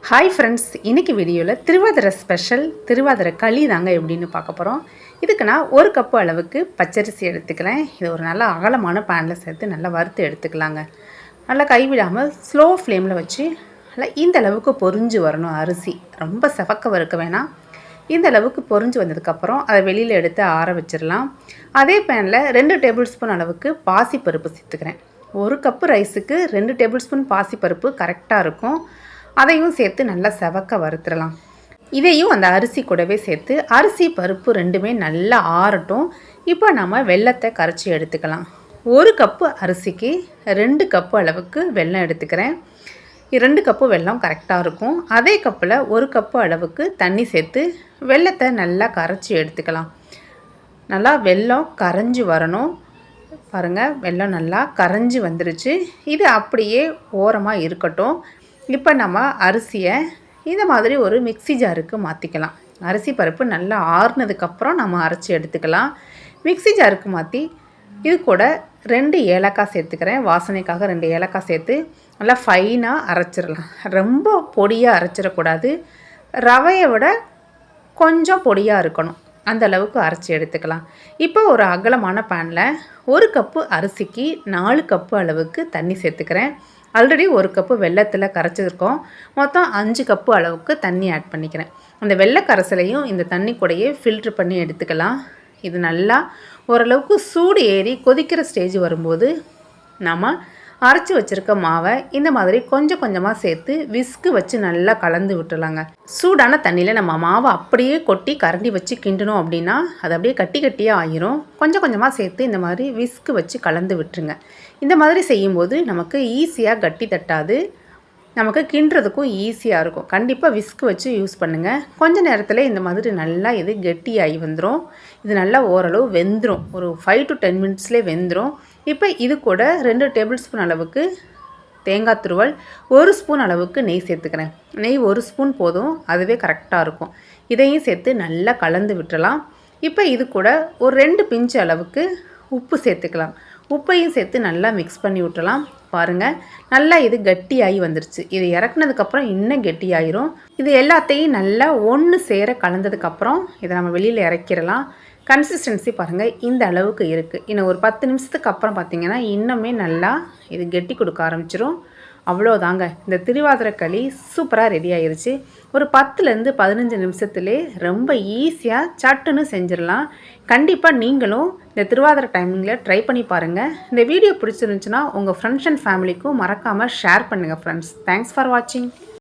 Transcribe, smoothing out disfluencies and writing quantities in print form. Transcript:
Hi friends, இன்றைக்கி வீடியோவில் Thiruvathirai special Thiruvathirai களி தாங்க எப்படின்னு பார்க்க போகிறோம். இதுக்கு நான் 1 கப்பு அளவுக்கு பச்சரிசி எடுத்துக்கிறேன். இது ஒரு நல்ல அகலமான பேனில் சேர்த்து நல்லா வறுத்து எடுத்துக்கலாங்க. நல்லா கைவிடாமல் ஸ்லோ ஃப்ளேமில் வச்சு நல்லா இந்த அளவுக்கு பொரிஞ்சு வரணும். அரிசி ரொம்ப செவக்க வறுக்க வேணாம். இந்த அளவுக்கு பொரிஞ்சு வந்ததுக்கப்புறம் அதை வெளியில் எடுத்து ஆற வச்சிடலாம். அதே பேனில் 2 டேபிள் ஸ்பூன் அளவுக்கு பாசிப்பருப்பு சேர்த்துக்கிறேன். 1 கப்பு ரைஸுக்கு 2 டேபிள் ஸ்பூன் பாசிப்பருப்பு கரெக்டாக இருக்கும். அதையும் சேர்த்து நல்லா செவக்க வறுத்துடலாம். இதையும் அந்த அரிசி கூடவே சேர்த்து அரிசி பருப்பு ரெண்டுமே நல்லா ஆறட்டும். இப்போ நம்ம வெல்லத்தை கரைச்சி எடுத்துக்கலாம். 1 கப்பு அரிசிக்கு 2 கப்பு அளவுக்கு வெல்லம் எடுத்துக்கிறேன். 2 கப்பு வெல்லம் கரெக்டாக இருக்கும். அதே கப்பில் 1 கப்பு அளவுக்கு தண்ணி சேர்த்து வெல்லத்தை நல்லா கரைச்சி எடுத்துக்கலாம். நல்லா வெல்லம் கரைஞ்சி வரணும். பாருங்கள், வெல்லம் நல்லா கரைஞ்சி வந்துருச்சு. இது அப்படியே ஓரமாக இருக்கட்டும். இப்போ நம்ம அரிசியை இந்த மாதிரி ஒரு மிக்ஸி ஜாருக்கு மாற்றிக்கலாம். அரிசி பருப்பு நல்லா ஆறுனதுக்கப்புறம் நம்ம அரைச்சி எடுத்துக்கலாம். மிக்ஸி ஜாருக்கு மாற்றி இது கூட 2 ஏலக்காய் சேர்த்துக்கிறேன். வாசனைக்காக 2 ஏலக்காய் சேர்த்து நல்லா ஃபைனாக அரைச்சிடலாம். ரொம்ப பொடியாக அரைச்சிடக்கூடாது. ரவையை விட கொஞ்சம் பொடியாக இருக்கணும். அந்த அளவுக்கு அரைச்சி எடுத்துக்கலாம். இப்போ ஒரு அகலமான பேனில் 1 கப்பு அரிசிக்கு 4 கப்பு அளவுக்கு தண்ணி சேர்த்துக்கிறேன். ஆல்ரெடி 1 கப்பு வெல்லத்தில் கரைச்சிருக்கோம். மொத்தம் 5 கப்பு அளவுக்கு தண்ணி ஆட் பண்ணிக்கிறேன். அந்த வெள்ளை கரைசலையும் இந்த தண்ணி கூடயே ஃபில்ட்ரு பண்ணி எடுத்துக்கலாம். இது நல்லா ஓரளவுக்கு சூடு ஏறி கொதிக்கிற ஸ்டேஜ் வரும்போது நம்ம அரைச்சி வச்சுருக்க மாவை இந்த மாதிரி கொஞ்சம் கொஞ்சமாக சேர்த்து விஸ்கு வச்சு நல்லா கலந்து விட்டுலாங்க. சூடான தண்ணியில் நம்ம மாவை அப்படியே கொட்டி கரண்டி வச்சு கிண்டணும் அப்படின்னா அது அப்படியே கட்டி கட்டியாக ஆகிரும். கொஞ்சம் கொஞ்சமாக சேர்த்து இந்த மாதிரி விஸ்கு வச்சு கலந்து விட்டுருங்க. இந்த மாதிரி செய்யும்போது நமக்கு ஈஸியாக கட்டி தட்டாது, நமக்கு கிண்டுறதுக்கும் ஈஸியாக இருக்கும். கண்டிப்பாக விஸ்கு வச்சு யூஸ் பண்ணுங்கள். கொஞ்சம் நேரத்தில் இந்த மாதிரி நல்லா இது கெட்டியாகி வந்துடும். இது நல்லா ஓரளவு வெந்துடும். ஒரு 5 to 10 மினிட்ஸ்லேயே வெந்துடும். இப்போ இது கூட 2 டேபிள் ஸ்பூன் அளவுக்கு தேங்காய் துருவல், 1 ஸ்பூன் அளவுக்கு நெய் சேர்த்துக்கிறேன். நெய் 1 ஸ்பூன் போதும், அதுவே கரெக்டாக இருக்கும். இதையும் சேர்த்து நல்லா கலந்து விட்டுறலாம். இப்போ இது கூட ஒரு 2 பிஞ்சு அளவுக்கு உப்பு சேர்த்துக்கலாம். உப்பையும் சேர்த்து நல்லா மிக்ஸ் பண்ணி விட்டுறலாம். பாருங்கள், நல்லா இது கட்டியாகி வந்துருச்சு. இது இறக்குனதுக்கப்புறம் இன்னும் கெட்டியாயிரும். இது எல்லாத்தையும் நல்லா ஒன்று சேர கலந்ததுக்கப்புறம் இதை நம்ம வெளியில் இறக்கிடலாம். கன்சிஸ்டன்சி பாருங்கள், இந்த அளவுக்கு இருக்குது. இன்னும் ஒரு 10 நிமிஷத்துக்கு அப்புறம் பார்த்திங்கன்னா இன்னுமே நல்லா இது கெட்டி கொடுக்க ஆரம்பிச்சிடும். அவ்வளோதாங்க, இந்த திருவாதிரை களி சூப்பராக ரெடி ஆகிருச்சு. ஒரு 10லேருந்து 15 நிமிஷத்துலேயே ரொம்ப ஈஸியாக சட்டுன்னு செஞ்சிடலாம். கண்டிப்பாக நீங்களும் இந்த திருவாதிரை டைமிங்கில் ட்ரை பண்ணி பாருங்கள். இந்த வீடியோ பிடிச்சிருந்துச்சுன்னா உங்கள் ஃப்ரெண்ட்ஸ் அண்ட் ஃபேமிலிக்கும் மறக்காமல் ஷேர் பண்ணுங்கள் ஃப்ரெண்ட்ஸ். தேங்க்ஸ் ஃபார் வாட்சிங்.